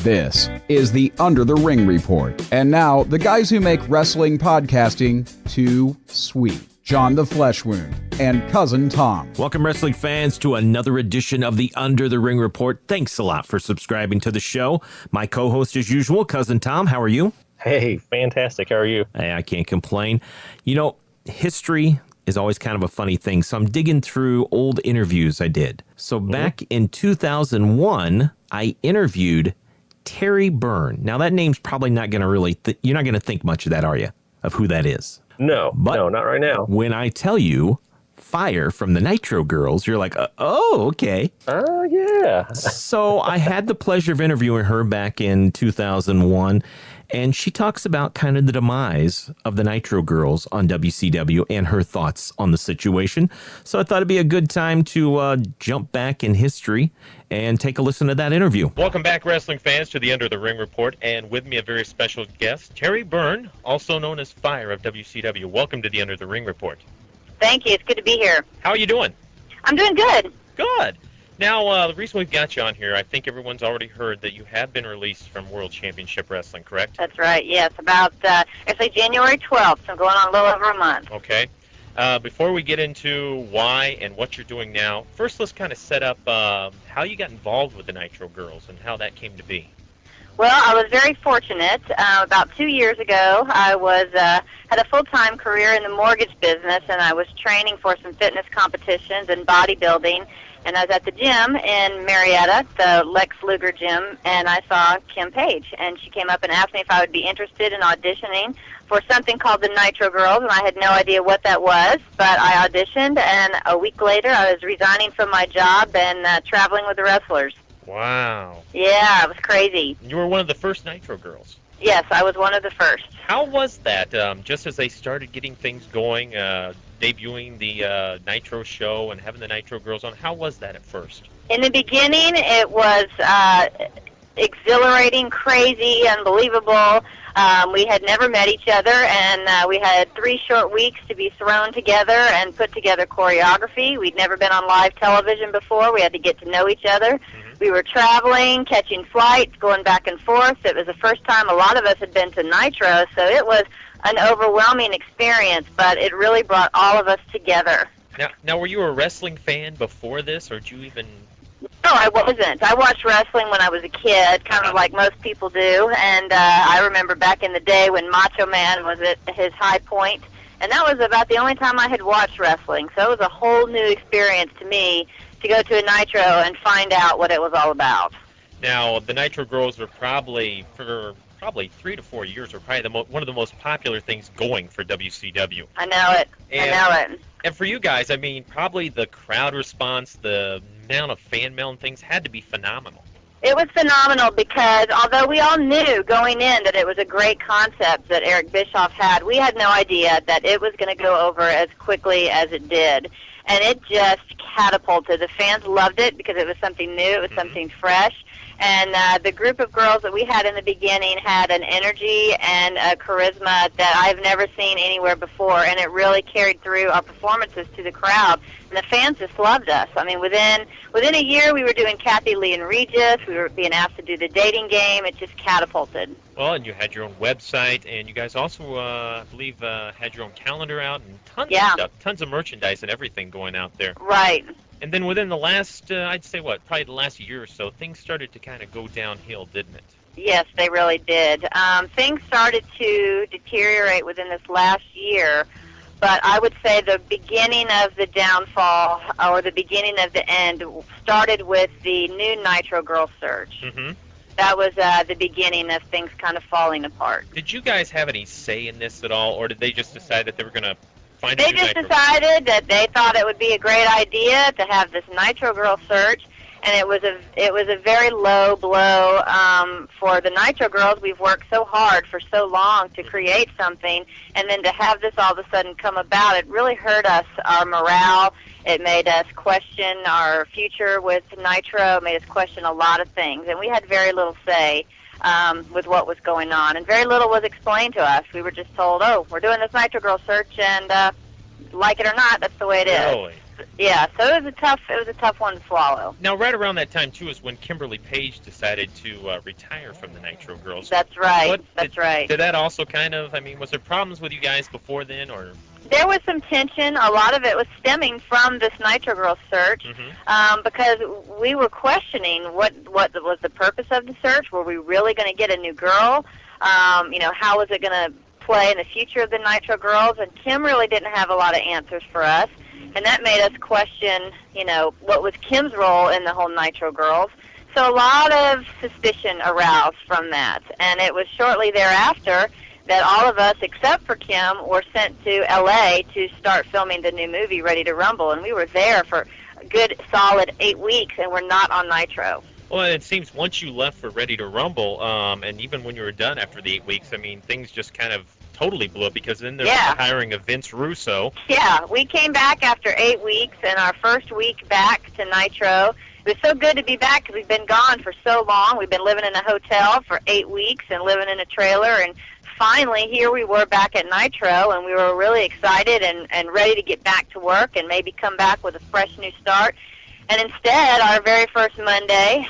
This is the Under the Ring Report. And now, the guys who make wrestling podcasting too sweet. John the Flesh Wound and Cousin Tom. Welcome, wrestling fans, to another edition of the Under the Ring Report. Thanks a lot for subscribing to the show. My co-host, as usual, Cousin Tom. How are you? Hey, fantastic. How are you? Hey, I can't complain. You know, history is always kind of a funny thing. So I'm digging through old interviews I did. So back in 2001, I interviewed Teri Byrne. Now, that name's probably not going to really, you're not going to think much of that, are you? Of who that is? No, not right now. When I tell you Fyre from the Nitro Girls, you're like, oh, okay. Oh, yeah. So I had the pleasure of interviewing her back in 2001, and she talks about kind of the demise of the Nitro Girls on WCW and her thoughts on the situation. So I thought it'd be a good time to jump back in history and take a listen to that interview. Welcome back, wrestling fans, to the Under the Ring Report, and with me a very special guest, Teri Byrne, also known as Fyre of WCW. Welcome to the Under the Ring Report. Thank you. It's good to be here. How are you doing? I'm doing good. Good. Now, the reason we've got you on here, I think everyone's already heard that you have been released from World Championship Wrestling, correct? That's right, yes. About, actually January 12th, so going on a little over a month. Okay. Before we get into why and what you're doing now, first let's kind of set up how you got involved with the Nitro Girls and how that came to be. Well, I was very fortunate. About 2 years ago, I was had a full-time career in the mortgage business, and I was training for some fitness competitions and bodybuilding. And I was at the gym in Marietta, the Lex Luger gym, and I saw Kim Page. And she came up and asked me if I would be interested in auditioning for something called the Nitro Girls, and I had no idea what that was. But I auditioned, and a week later I was resigning from my job and traveling with the wrestlers. Wow. Yeah, it was crazy. You were one of the first Nitro Girls. Yes, I was one of the first. How was that, just as they started getting things going, debuting the Nitro show and having the Nitro Girls on? How was that at first? In the beginning, it was exhilarating, crazy, unbelievable. We had never met each other, and we had 3 short weeks to be thrown together and put together choreography. We'd never been on live television before. We had to get to know each other. We were traveling, catching flights, going back and forth. It was the first time a lot of us had been to Nitro, so it was an overwhelming experience, but it really brought all of us together. Now, were you a wrestling fan before this, or did you even... No, I wasn't. I watched wrestling when I was a kid, kind of like most people do, and I remember back in the day when Macho Man was at his high point, and that was about the only time I had watched wrestling, so it was a whole new experience to me to go to a Nitro and find out what it was all about. Now, the Nitro Girls were probably, for 3 to 4 years, were probably one of the most popular things going for WCW. I know it. I know it. And for you guys, I mean, probably the crowd response, the amount of fan mail and things had to be phenomenal. It was phenomenal because although we all knew going in that it was a great concept that Eric Bischoff had, we had no idea that it was going to go over as quickly as it did. And it just catapulted. The fans loved it because it was something new, it was something fresh. And the group of girls that we had in the beginning had an energy and a charisma that I've never seen anywhere before, and it really carried through our performances to the crowd. And the fans just loved us. I mean, within a year, we were doing Kathy Lee and Regis. We were being asked to do the dating game. It just catapulted. Well, and you had your own website, and you guys also, I believe, had your own calendar out and tons of stuff, tons of merchandise and everything going out there. Right. And then within the last, I'd say probably the last year or so, things started to kind of go downhill, didn't it? Yes, they really did. Things started to deteriorate within this last year, but I would say the beginning of the downfall or the beginning of the end started with the new Nitro Girl surge. That was the beginning of things kind of falling apart. Did you guys have any say in this at all, or did they just decide that they were going to find They just decided that they thought it would be a great idea to have this Nitro Girl surge, and it was a very low blow for the Nitro Girls. We've worked so hard for so long to create something, and then to have this all of a sudden come about, it really hurt us, our morale. It made us question our future with Nitro. It made us question a lot of things, and we had very little say with what was going on, and very little was explained to us. We were just told, oh, we're doing this Nitro Girl search, and like it or not, that's the way it is. Really? yeah. So it was a tough one to swallow. Now, right around that time too is when Kimberly Page decided to retire from the Nitro Girls. That's right. That's right. Did that also kind of? I mean, was there problems with you guys before then, or? There was some tension. A lot of it was stemming from this Nitro Girls search, because we were questioning what was the purpose of the search. Were we really going to get a new girl? How was it going to play in the future of the Nitro Girls? And Kim really didn't have a lot of answers for us, and that made us question, what was Kim's role in the whole Nitro Girls. So a lot of suspicion aroused from that, and it was shortly thereafter that all of us, except for Kim, were sent to L.A. to start filming the new movie, Ready to Rumble, and we were there for a good, solid 8 weeks, and we're not on Nitro. Well, it seems once you left for Ready to Rumble, and even when you were done after the 8 weeks, I mean, things just kind of totally blew up, because then there was the hiring of Vince Russo. Yeah, we came back after 8 weeks, and our first week back to Nitro, it was so good to be back because we've been gone for so long. We've been living in a hotel for 8 weeks and living in a trailer, and finally here we were back at Nitro, and we were really excited and ready to get back to work and maybe come back with a fresh new start. And instead, our very first Monday,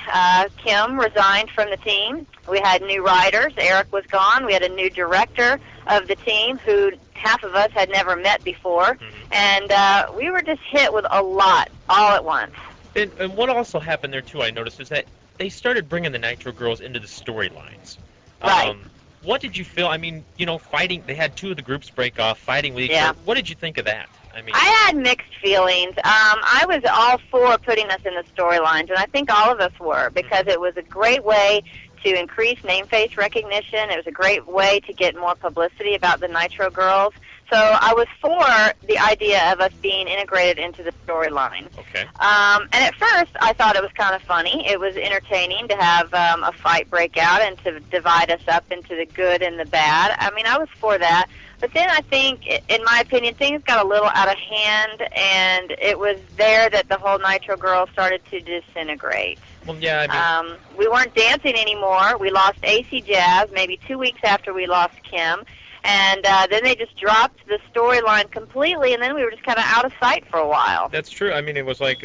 Kim resigned from the team. We had new writers. Eric was gone. We had a new director of the team who half of us had never met before. And we were just hit with a lot all at once. And what also happened there, too, I noticed, is that they started bringing the Nitro Girls into the storylines. Right. What did you feel? I mean, fighting, they had two of the groups break off, fighting with each other. What did you think of that? I had mixed feelings. I was all for putting us in the storylines, and I think all of us were, because it was a great way to increase name-face recognition. It was a great way to get more publicity about the Nitro Girls. So I was for the idea of us being integrated into the storyline. Okay. And at first, I thought it was kind of funny. It was entertaining to have a fight break out and to divide us up into the good and the bad. I mean, I was for that. But then I think, in my opinion, things got a little out of hand, and it was there that the whole Nitro Girls started to disintegrate. Well, yeah, we weren't dancing anymore. We lost AC Jazz maybe 2 weeks after we lost Kim. And then they just dropped the storyline completely, and then we were just kind of out of sight for a while. That's true. I mean, it was like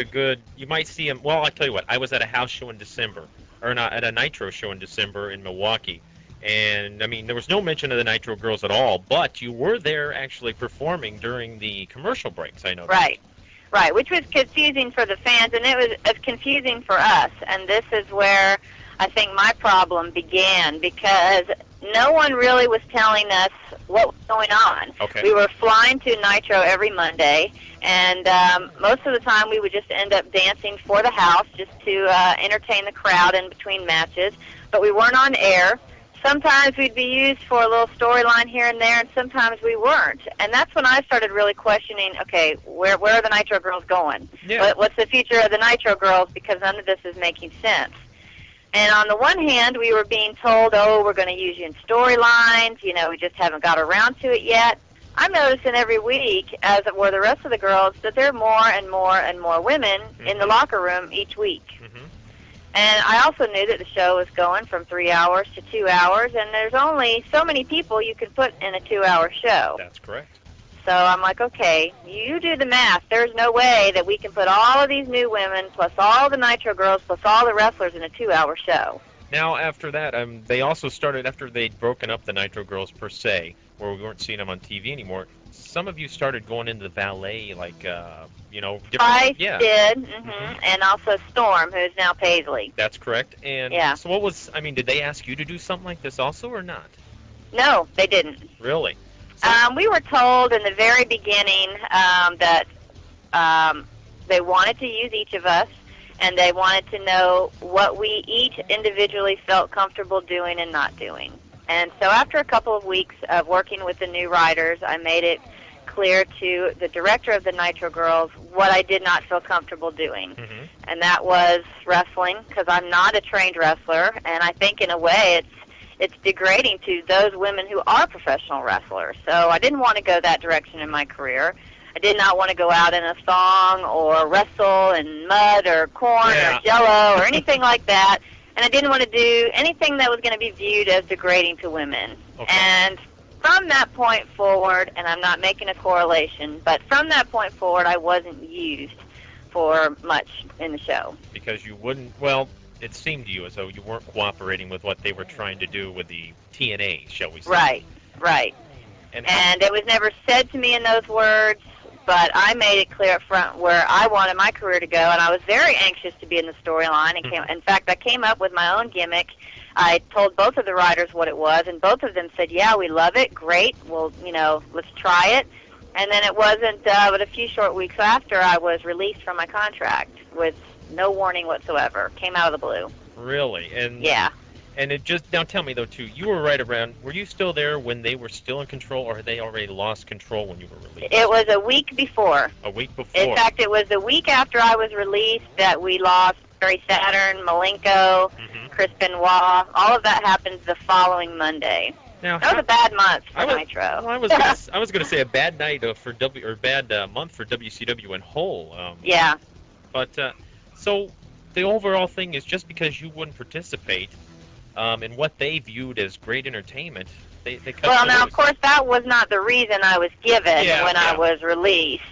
you might see them. Well, I'll tell you what, I was at a house show in December, or not, at a Nitro show in December in Milwaukee. And, I mean, there was no mention of the Nitro Girls at all, but you were there actually performing during the commercial breaks, I noticed. Right, which was confusing for the fans, and it was confusing for us. And this is where I think my problem began, because no one really was telling us what was going on. Okay. We were flying to Nitro every Monday, and most of the time we would just end up dancing for the house just to entertain the crowd in between matches, but we weren't on air. Sometimes we'd be used for a little storyline here and there, and sometimes we weren't. And that's when I started really questioning, okay, where are the Nitro Girls going? Yeah. What's the future of the Nitro Girls? Because none of this is making sense. And on the one hand, we were being told, we're going to use you in storylines, we just haven't got around to it yet. I'm noticing every week, as were the rest of the girls, that there are more and more and more women in the locker room each week. And I also knew that the show was going from 3 hours to 2 hours, and there's only so many people you can put in a 2-hour show. That's correct. So I'm like, okay, you do the math. There's no way that we can put all of these new women, plus all the Nitro Girls, plus all the wrestlers in a 2-hour show. Now, after that, they also started, after they'd broken up the Nitro Girls per se, where we weren't seeing them on TV anymore, some of you started going into the valet, like, different... Fyre did, and also Storm, who's now Paisley. That's correct. And so what was, did they ask you to do something like this also, or not? No, they didn't. Really? We were told in the very beginning that they wanted to use each of us, and they wanted to know what we each individually felt comfortable doing and not doing. And so after a couple of weeks of working with the new writers, I made it clear to the director of the Nitro Girls what I did not feel comfortable doing. And that was wrestling, because I'm not a trained wrestler, and I think in a way it's degrading to those women who are professional wrestlers. So I didn't want to go that direction in my career. I did not want to go out in a thong or wrestle in mud or corn or jello or anything like that. And I didn't want to do anything that was going to be viewed as degrading to women. Okay. And from that point forward, and I'm not making a correlation, but from that point forward, I wasn't used for much in the show. Because you wouldn't, well, it seemed to you as though you weren't cooperating with what they were trying to do with the TNA, shall we say. Right. And it was never said to me in those words, but I made it clear up front where I wanted my career to go, and I was very anxious to be in the storyline. In fact, I came up with my own gimmick. I told both of the writers what it was, and both of them said, yeah, we love it, great, well, let's try it. And then it wasn't but a few short weeks after I was released from my contract with no warning whatsoever. Came out of the blue. Really? And yeah. And it just, now tell me though too, you were right around, were you still there when they were still in control, or had they already lost control when you were released? It was a week before. A week before? In fact, it was the week after I was released that we lost Barry Saturn, Malenko, Chris Benoit. All of that happened the following Monday. Now, that was a bad month for Nitro. Well, I was gonna say a bad night for bad month for WCW in whole. Yeah. But so the overall thing is, just because you wouldn't participate in what they viewed as great entertainment, they cut Well, you now, loose. of course, that was not the reason I was given when I was released.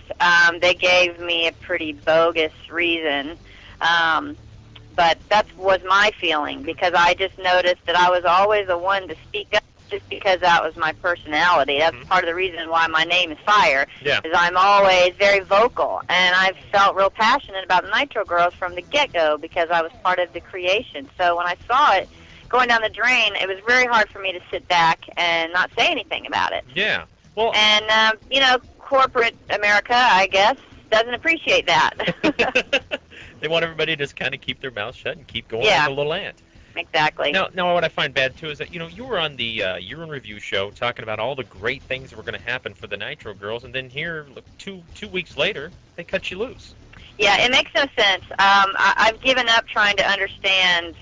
They gave me a pretty bogus reason. But that was my feeling, because I just noticed that I was always the one to speak up, just because that was my personality. That's part of the reason why my name is Fyre, is I'm always very vocal, and I've felt real passionate about the Nitro Girls from the get-go, because I was part of the creation. So when I saw it going down the drain, it was very hard for me to sit back and not say anything about it. Yeah. Well, and, corporate America, I guess, doesn't appreciate that. They want everybody to just kind of keep their mouth shut and keep going like a little ant. Exactly. Now, what I find bad, too, is that, you were on the Year in Review show talking about all the great things that were going to happen for the Nitro Girls, and then here, look, two weeks later, they cut you loose. Yeah, it makes no sense. I've given up trying to understand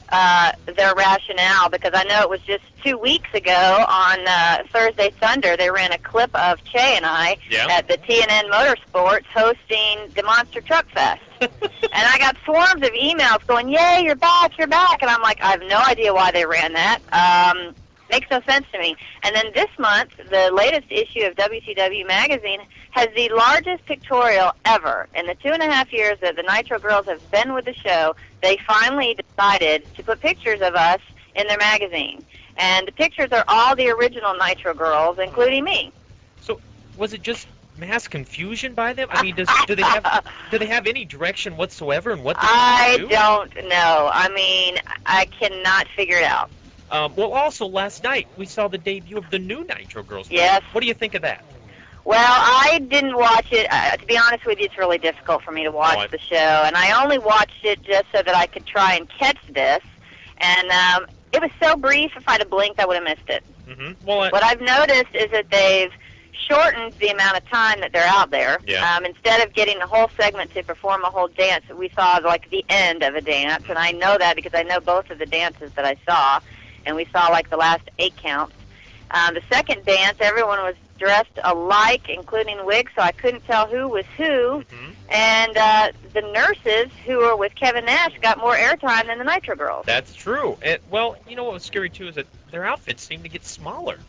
their rationale, because I know it was just 2 weeks ago on Thursday Thunder, they ran a clip of Che and I at the TNN Motorsports hosting the Monster Truck Fest. And I got swarms of emails going, yay, you're back, and I'm like, I have no idea why they ran that. Makes no sense to me. And then this month, the latest issue of WCW Magazine has the largest pictorial ever. In the 2.5 years that the Nitro Girls have been with the show, they finally decided to put pictures of us in their magazine. And the pictures are all the original Nitro Girls, including me. So was it just mass confusion by them? I mean, do they have any direction whatsoever in what they do? I don't know. I mean, I cannot figure it out. Well, also last night we saw the debut of the new Nitro Girls. Yes. What do you think of that? Well, I didn't watch it. To be honest with you, it's really difficult for me to watch the show, and I only watched it just so that I could try and catch this. And it was so brief. If I'd have blinked, I would have missed it. Mm-hmm. Well, what I've noticed is that they've shortened the amount of time that they're out there. Yeah. Instead of getting the whole segment to perform a whole dance, we saw like the end of a dance, and I know that because I know both of the dances that I saw, and we saw like the last 8 counts. The second dance, everyone was dressed alike, including wigs, so I couldn't tell who was who. Mm-hmm. And the nurses who were with Kevin Nash got more airtime than the Nitro Girls. That's true. Well, you know what was scary too is that their outfits seemed to get smaller.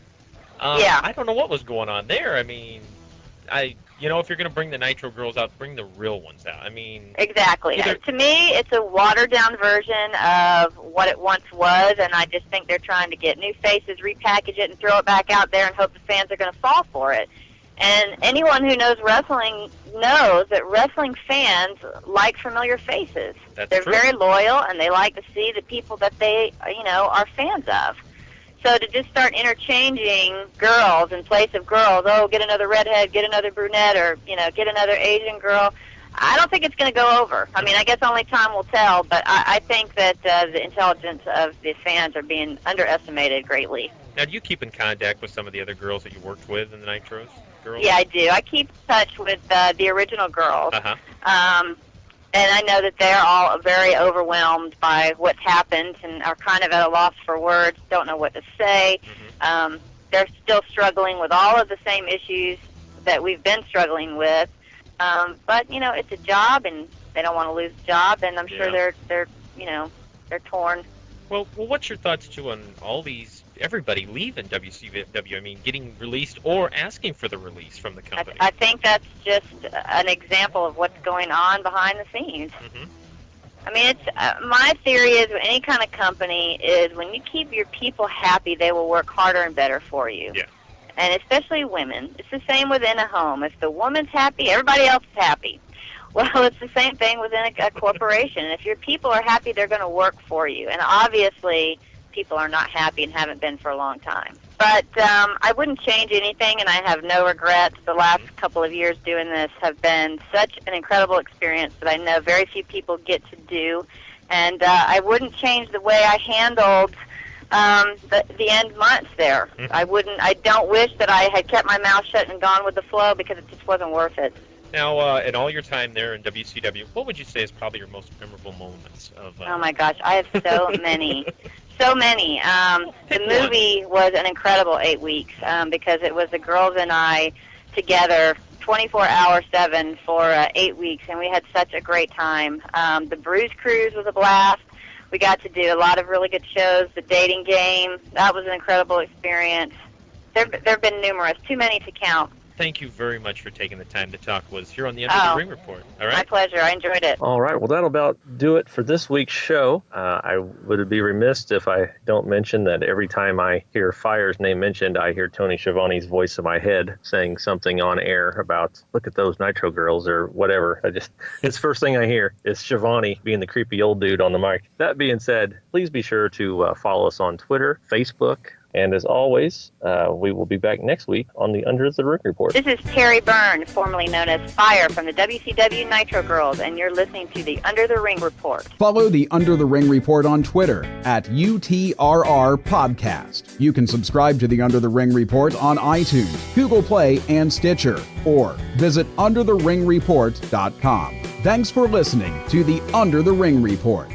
I don't know what was going on there. I mean, if you're going to bring the Nitro Girls out, bring the real ones out. I mean, exactly. To me, it's a watered-down version of what it once was, and I just think they're trying to get new faces, repackage it, and throw it back out there and hope the fans are going to fall for it. And anyone who knows wrestling knows that wrestling fans like familiar faces. They're true. Very loyal, and they like to see the people that they, are fans of. So to just start interchanging girls in place of girls, get another redhead, get another brunette, or, get another Asian girl, I don't think it's going to go over. I mean, I guess only time will tell, but I think that the intelligence of the fans are being underestimated greatly. Now, do you keep in contact with some of the other girls that you worked with in the Nitros Girls? Yeah, I do. I keep in touch with the original girls. Uh-huh. And I know that they're all very overwhelmed by what's happened and are kind of at a loss for words, don't know what to say. Mm-hmm. They're still struggling with all of the same issues that we've been struggling with. But, it's a job, and they don't want to lose the job, and I'm sure they're torn. Well, what's your thoughts too on all these everybody leaving WCW? I mean, getting released or asking for the release from the company. I think that's just an example of what's going on behind the scenes. Mm-hmm. I mean, it's my theory is with any kind of company is when you keep your people happy, they will work harder and better for you. Yeah. And especially women. It's the same within a home. If the woman's happy, everybody else is happy. Well, it's the same thing within a corporation. And if your people are happy, they're going to work for you. And obviously, people are not happy and haven't been for a long time. But I wouldn't change anything, and I have no regrets. The last couple of years doing this have been such an incredible experience that I know very few people get to do. And I wouldn't change the way I handled the end months there. I don't wish that I had kept my mouth shut and gone with the flow because it just wasn't worth it. Now, in all your time there in WCW, what would you say is probably your most memorable moments of? Oh my gosh, I have so many. So many. The movie was an incredible 8 weeks because it was the girls and I together 24/7 for 8 weeks, and we had such a great time. The Bruise Cruise was a blast. We got to do a lot of really good shows. The Dating Game, that was an incredible experience. There have been numerous, too many to count. Thank you very much for taking the time to talk with us here on the Under the Ring Report. All right? My pleasure. I enjoyed it. All right. Well, that'll about do it for this week's show. I would be remiss if I don't mention that every time I hear Fyre's name mentioned, I hear Tony Schiavone's voice in my head saying something on air about, look at those Nitro Girls or whatever. It's the first thing I hear is Schiavone being the creepy old dude on the mic. That being said, please be sure to follow us on Twitter, Facebook, and as always, we will be back next week on the Under the Ring Report. This is Teri Byrne, formerly known as Fyre from the WCW Nitro Girls, and you're listening to the Under the Ring Report. Follow the Under the Ring Report on Twitter at UTRR Podcast. You can subscribe to the Under the Ring Report on iTunes, Google Play, and Stitcher, or visit undertheringreport.com. Thanks for listening to the Under the Ring Report.